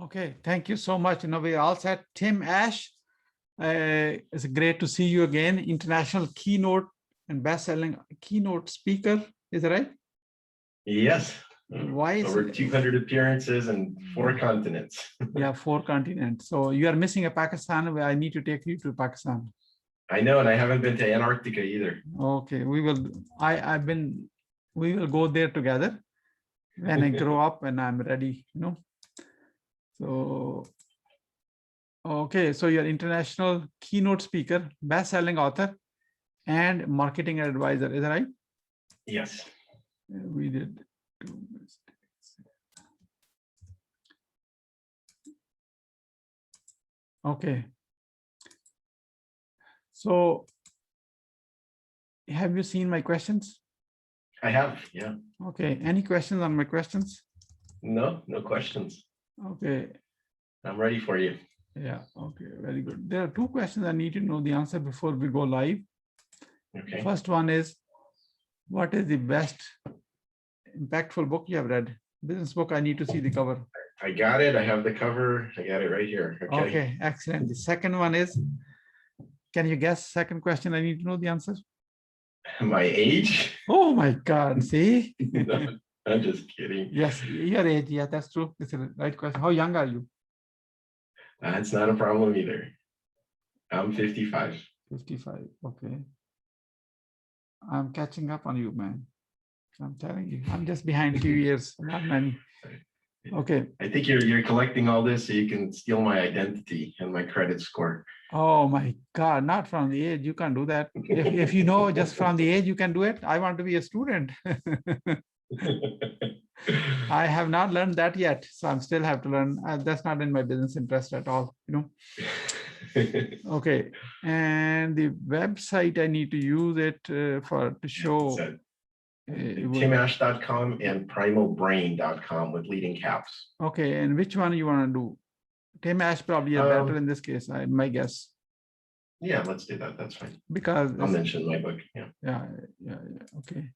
Okay, thank you so much. We all set. Tim Ash, it's great to see you again. International keynote and best-selling keynote speaker. Is that right? Yes. Why is Over it? 200 appearances in 4 continents. Yeah, 4 continents. So you are missing a Pakistan where I need to take you to Pakistan. I know, and I haven't been to Antarctica either. Okay, we will. We will go there together when I grow up and I'm ready. So, okay, so you're international keynote speaker, best-selling author, and marketing advisor. Is that right? Yes. We did 2 mistakes. Okay. So, have you seen my questions? I have, yeah. Okay. Any questions on my questions? No questions. Okay. I'm ready for you. Yeah. Okay. Very good. There are 2 questions I need to know the answer before we go live. Okay. First one is, what is the best impactful book you have read? Business book, I need to see the cover. I got it. I have the cover. I got it right here. Okay. Okay, excellent. The second one is, can you guess second question? I need to know the answer. My age? Oh my God, see? No, I'm just kidding. Yes, your age. Yeah, that's true. It's a right question. How young are you? That's not a problem either. I'm 55. 55. Okay. I'm catching up on you, man. I'm telling you, I'm just behind a few years, not many. Okay. I think you're collecting all this so you can steal my identity and my credit score. Oh my God, not from the age. You can't do that. If you know just from the age, you can do it. I want to be a student. I have not learned that yet. So I'm still have to learn. That's not in my business interest at all, Okay. And the website, I need to use it to show. timash.com and primalbrain.com with leading caps. Okay. And which one you want to do? Tim Ash probably is better in this case, my guess. Yeah, let's do that. That's fine. Because I'll mention my book. Yeah. Okay.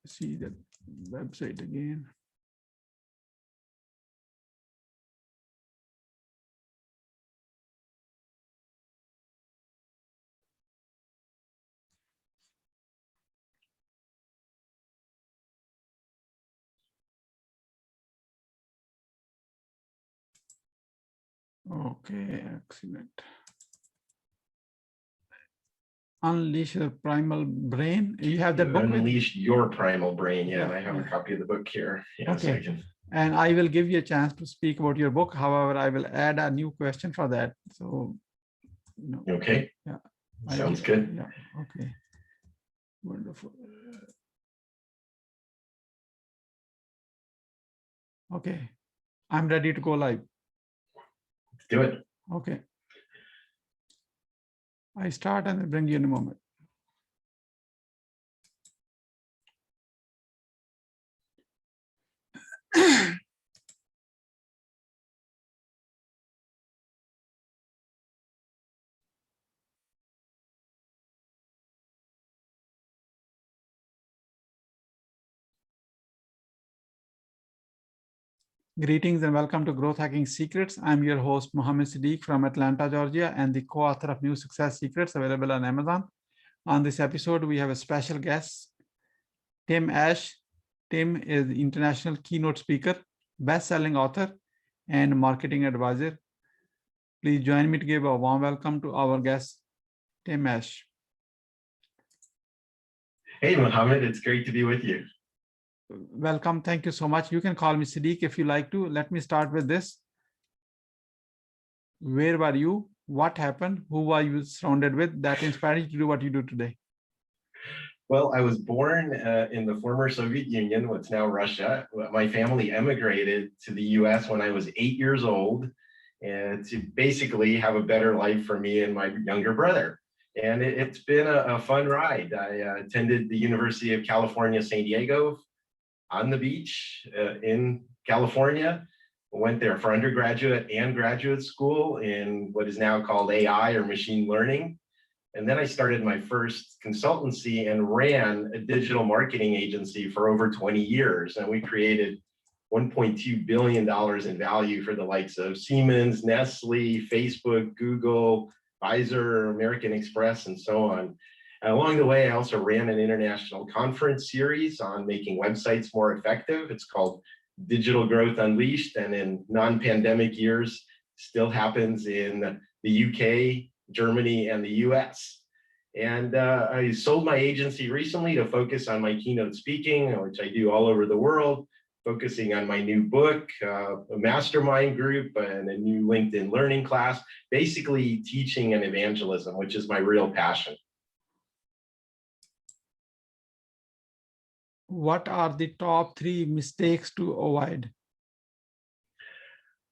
See that website again. Okay, excellent. Unleash the primal brain. You have that book? Unleash your primal brain. Yeah, and I have a copy of the book here. Yeah, okay. And I will give you a chance to speak about your book. However, I will add a new question for that. So, Okay. Yeah. Sounds good. Yeah. Okay. Wonderful. Okay. I'm ready to go live. Let's do it. Okay. I start and I bring you in a moment. Greetings and welcome to Growth Hacking Secrets. I'm your host, Mohammed Siddique from Atlanta, Georgia, and the co-author of New Success Secrets available on Amazon. On this episode, we have a special guest, Tim Ash. Tim is the international keynote speaker, best-selling author, and marketing advisor. Please join me to give a warm welcome to our guest, Tim Ash. Hey, Mohammed, it's great to be with you. Welcome. Thank you so much. You can call me Siddique if you like to. Let me start with this. Where were you? What happened? Who were you surrounded with that inspired you to do what you do today? Well, I was born in the former Soviet Union, what's now Russia. My family emigrated to the US when I was 8 years old, and to basically have a better life for me and my younger brother. And it's been a fun ride. I attended the University of California, San Diego, on the beach in California. Went there for undergraduate and graduate school in what is now called AI or machine learning. And then I started my first consultancy and ran a digital marketing agency for over 20 years. And we created $1.2 billion in value for the likes of Siemens, Nestle, Facebook, Google, Pfizer, American Express, and so on. And along the way, I also ran an international conference series on making websites more effective. It's called Digital Growth Unleashed, and in non-pandemic years, still happens in the UK, Germany, and the US. And I sold my agency recently to focus on my keynote speaking, which I do all over the world, focusing on my new book, a mastermind group, and a new LinkedIn learning class, basically teaching and evangelism, which is my real passion. What are the top 3 mistakes to avoid?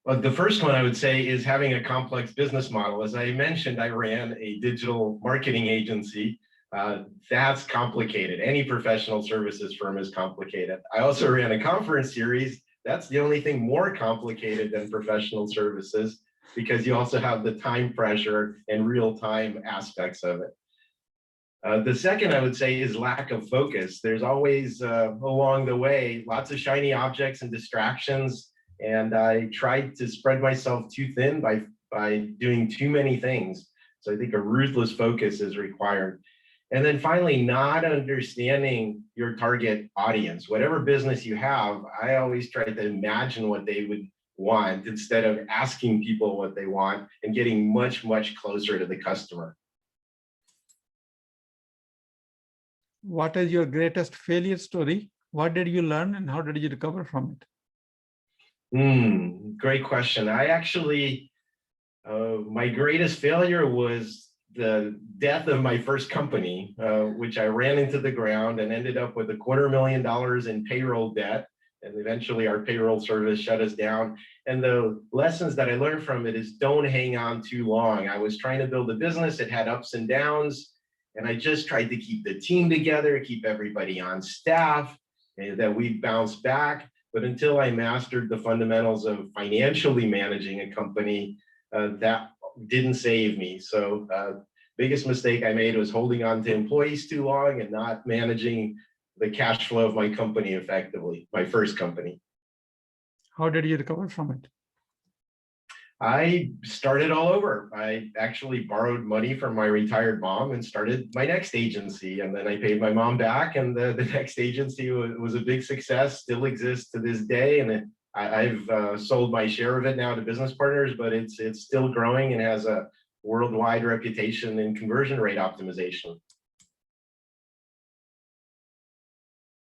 Well, the first one I would say is having a complex business model. As I mentioned, I ran a digital marketing agency. That's complicated. Any professional services firm is complicated. I also ran a conference series. That's the only thing more complicated than professional services, because you also have the time pressure and real-time aspects of it. The second I would say is lack of focus. There's always along the way lots of shiny objects and distractions, and I tried to spread myself too thin by doing too many things. So I think a ruthless focus is required. And then finally, not understanding your target audience. Whatever business you have, I always try to imagine what they would want instead of asking people what they want and getting much, much closer to the customer. What is your greatest failure story? What did you learn and how did you recover from it? Great question. I actually, my greatest failure was the death of my first company, which I ran into the ground and ended up with $250,000 in payroll debt. And eventually our payroll service shut us down. And the lessons that I learned from it is don't hang on too long. I was trying to build a business. It had ups and downs. And I just tried to keep the team together, keep everybody on staff, and that we'd bounce back. But until I mastered the fundamentals of financially managing a company, that didn't save me. So biggest mistake I made was holding on to employees too long and not managing the cash flow of my company effectively, my first company. How did you recover from it? I started all over. I actually borrowed money from my retired mom and started my next agency. And then I paid my mom back, and the next agency was a big success, still exists to this day. And I've sold my share of it now to business partners, but it's still growing and has a worldwide reputation in conversion rate optimization.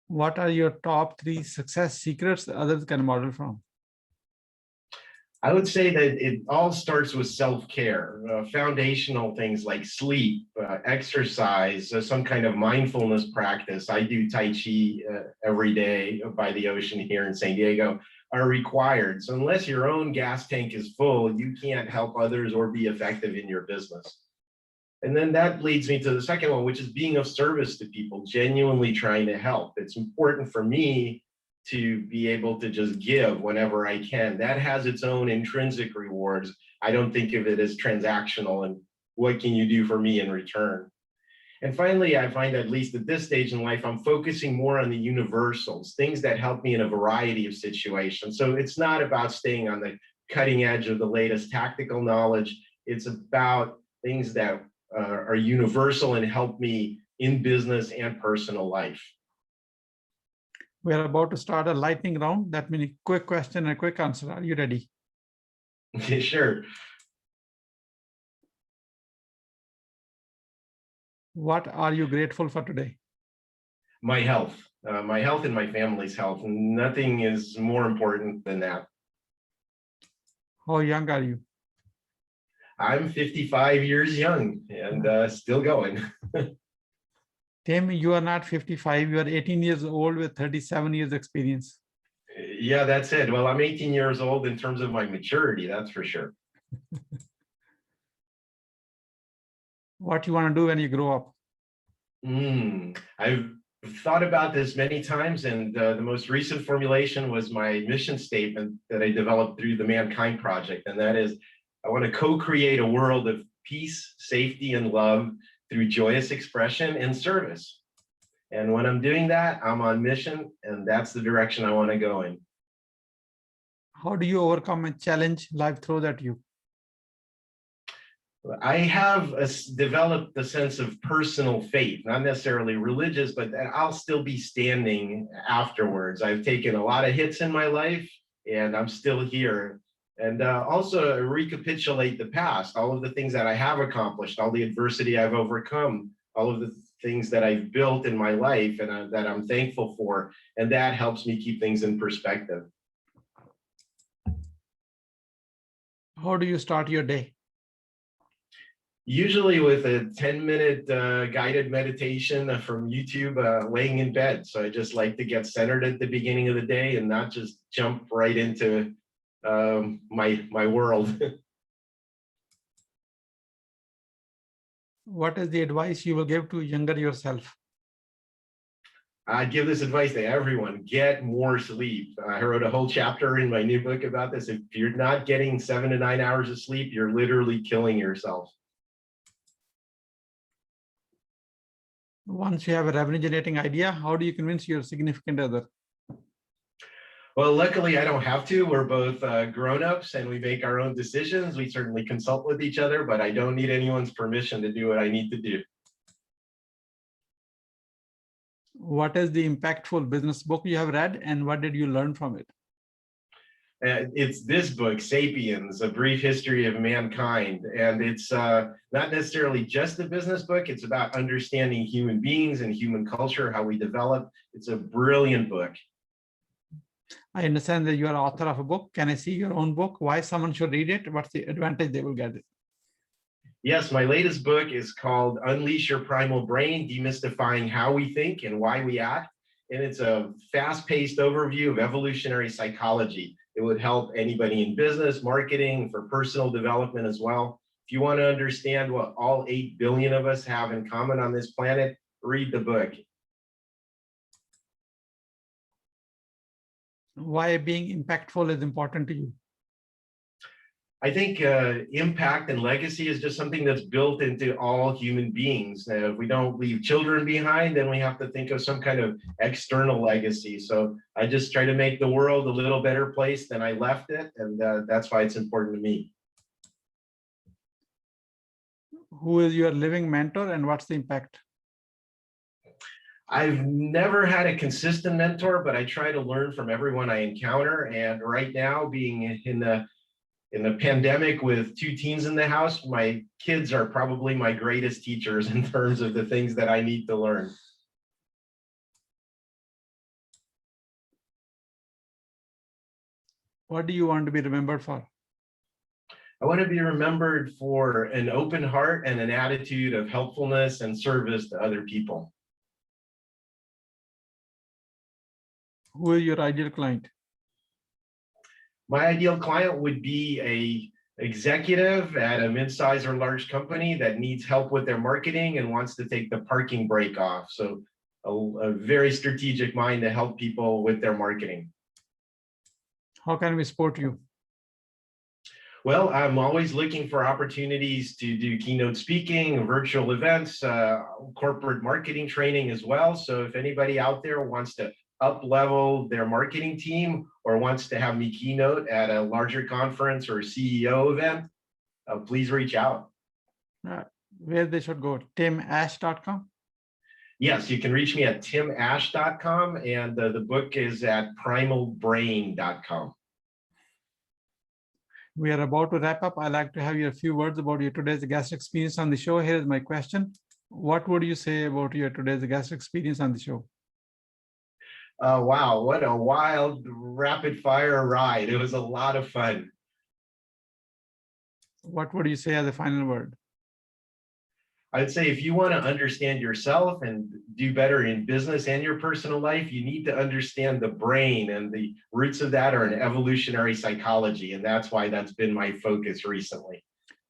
What are your top 3 success secrets that others can model from? I would say that it all starts with self-care, foundational things like sleep, exercise, some kind of mindfulness practice. I do Tai Chi every day by the ocean here in San Diego, are required. So unless your own gas tank is full, you can't help others or be effective in your business. And then that leads me to the second one, which is being of service to people, genuinely trying to help. It's important for me to be able to just give whenever I can. That has its own intrinsic rewards. I don't think of it as transactional and what can you do for me in return. And finally, I find at least at this stage in life, I'm focusing more on the universals, things that help me in a variety of situations. So it's not about staying on the cutting edge of the latest tactical knowledge. It's about things that are universal and help me in business and personal life. We are about to start a lightning round. That means a quick question and a quick answer. Are you ready? Sure. What are you grateful for today? My health and my family's health. Nothing is more important than that. How young are you? I'm 55 years young and still going. Tim, you are not 55. You are 18 years old with 37 years experience. Yeah, that's it. Well, I'm 18 years old in terms of my maturity, that's for sure. What you want to do when you grow up? I've thought about this many times, and the most recent formulation was my mission statement that I developed through the Mankind Project, and that is, I want to co-create a world of peace, safety, and love through joyous expression and service. And when I'm doing that, I'm on mission, and that's the direction I want to go in. How do you overcome a challenge life throws at you? I have developed a sense of personal faith, not necessarily religious, but that I'll still be standing afterwards. I've taken a lot of hits in my life and I'm still here. And also recapitulate the past, all of the things that I have accomplished, all the adversity I've overcome, all of the things that I've built in my life and that I'm thankful for. And that helps me keep things in perspective. How do you start your day? Usually with a 10-minute guided meditation from YouTube, laying in bed. So I just like to get centered at the beginning of the day and not just jump right into my world. What is the advice you will give to younger yourself? I give this advice to everyone: get more sleep. I wrote a whole chapter in my new book about this. If you're not getting 7 to 9 hours of sleep, you're literally killing yourself. Once you have a revenue generating idea, how do you convince your significant other? Well, luckily I don't have to. We're both grown-ups and we make our own decisions. We certainly consult with each other, but I don't need anyone's permission to do what I need to do. What is the impactful business book you have read and what did you learn from it? It's this book, Sapiens, A Brief History of Mankind. And it's not necessarily just a business book. It's about understanding human beings and human culture, how we develop. It's a brilliant book. I understand that you are author of a book. Can I see your own book? Why someone should read it? What's the advantage they will get it? Yes, my latest book is called Unleash Your Primal Brain, Demystifying How We Think and Why We Act. And it's a fast-paced overview of evolutionary psychology. It would help anybody in business, marketing, for personal development as well. If you want to understand what all 8 billion of us have in common on this planet, read the book. Why being impactful is important to you? I think impact and legacy is just something that's built into all human beings. If we don't leave children behind, then we have to think of some kind of external legacy. So I just try to make the world a little better place than I left it. And that's why it's important to me. Who is your living mentor and what's the impact? I've never had a consistent mentor, but I try to learn from everyone I encounter. And right now, being in the pandemic with 2 teens in the house, my kids are probably my greatest teachers in terms of the things that I need to learn. What do you want to be remembered for? I want to be remembered for an open heart and an attitude of helpfulness and service to other people. Who is your ideal client? My ideal client would be a executive at a mid-size or large company that needs help with their marketing and wants to take the parking brake off. So a very strategic mind to help people with their marketing. How can we support you? Well, I'm always looking for opportunities to do keynote speaking, virtual events, corporate marketing training as well. So if anybody out there wants to up-level their marketing team or wants to have me keynote at a larger conference or a CEO event, please reach out. Where they should go? timash.com? Yes, you can reach me at timash.com, and the book is at primalbrain.com. We are about to wrap up. I'd like to have you a few words about your today's guest experience on the show. Here is my question. What would you say about your today's guest experience on the show? Wow, what a wild, rapid fire ride. It was a lot of fun. What would you say as a final word? I'd say if you want to understand yourself and do better in business and your personal life, you need to understand the brain, and the roots of that are in evolutionary psychology. And that's why that's been my focus recently.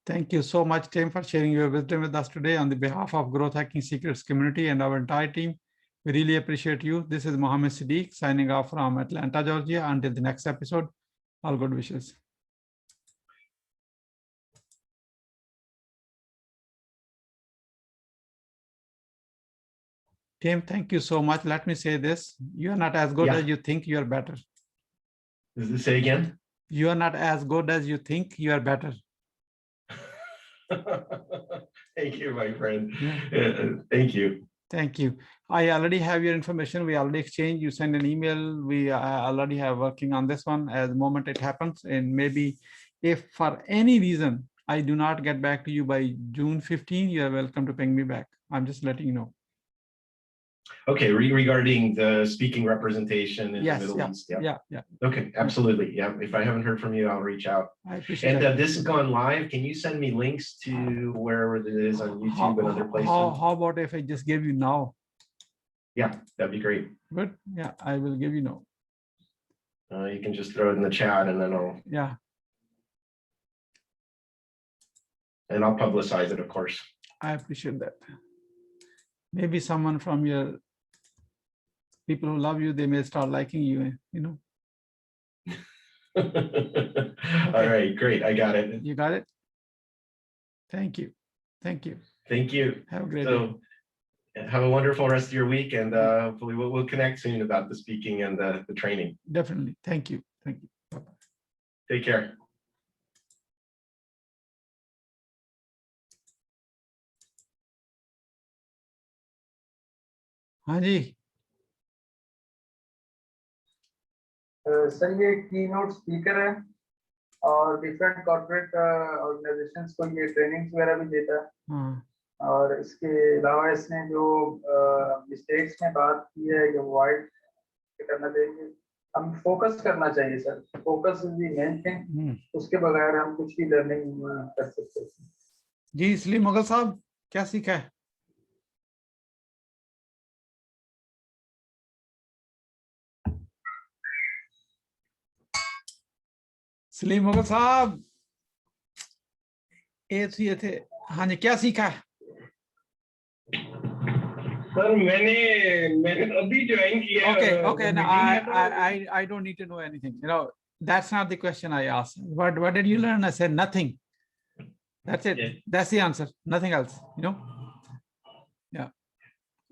Thank you so much, Tim, for sharing your wisdom with us today on the behalf of Growth Hacking Secrets community and our entire team. We really appreciate you. This is Mohammed Siddique signing off from Atlanta, Georgia. Until the next episode, all good wishes. Tim, thank you so much. Let me say this. You are not as good as you think. You are better. Does this say again? You are not as good as you think. You are better. Thank you, my friend. Yeah. Thank you. Thank you. I already have your information. We already exchanged. You send an email. We already have working on this one as the moment it happens. And maybe if for any reason I do not get back to you by June 15, you are welcome to ping me back. I'm just letting you know. Okay, regarding the speaking representation in the Middle East. Yeah. Okay, absolutely. Yeah, if I haven't heard from you, I'll reach out. I appreciate And that. this has gone live. Can you send me links to wherever it is on YouTube and other places? How about if I just give you now? Yeah, that'd be great. Good. Yeah, I will give you now. You can just throw it in the chat and then I'll publicize it, of course. I appreciate that. Maybe someone from your people who love you, they may start liking you, you know. All right, great. I got it. You got it? Thank you. Thank you. Thank you. Have a great day. Have a wonderful rest of your week, and hopefully we'll connect soon about the speaking and the training. Definitely. Thank you. Thank you. Bye-bye. Take care. हाँ जी sir ये keynote speaker है और different corporate organisations को ये trainings वगैरह भी देता है और इसके अलावा इसने जो मिस्टेक्स में बात की है जो अवॉइड करना चाहिए हम फोकस करना चाहिए sir focus is the main thing उसके बगैर हम कुछ भी लर्निंग कर सकते हैं जी सलीम मुगल साहब क्या सीखा है सलीम मुगल साहब ये थे हाँ जी क्या सीखा है सर मैंने अभी ज्वाइन किया okay no, I don't need to know anything, you know, that's not the question I asked. What did you learn? I said nothing. That's it. Yeah. That's the answer, nothing else, you know. Yeah,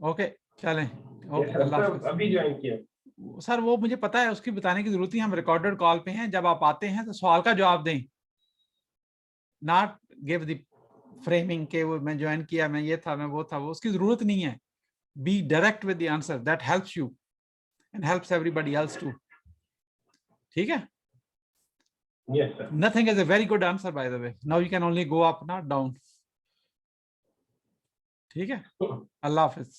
okay चलें. Okay, अभी join किया sir वो मुझे पता है उसकी बताने की जरूरत नहीं, हम रिकॉर्डेड कॉल पे हैं, जब आप आते हैं तो सवाल का जवाब दें, नॉट गिव द फ्रेमिंग के वो मैं ज्वाइन किया मैं ये था मैं वो था, वो उसकी जरूरत नहीं है. Be direct with the answer, that helps you and helps everybody else too. ठीक है? Yes sir. Nothing is a very good answer by the way. Now you can only go up not down. ठीक है? अल्लाह हाफिज़.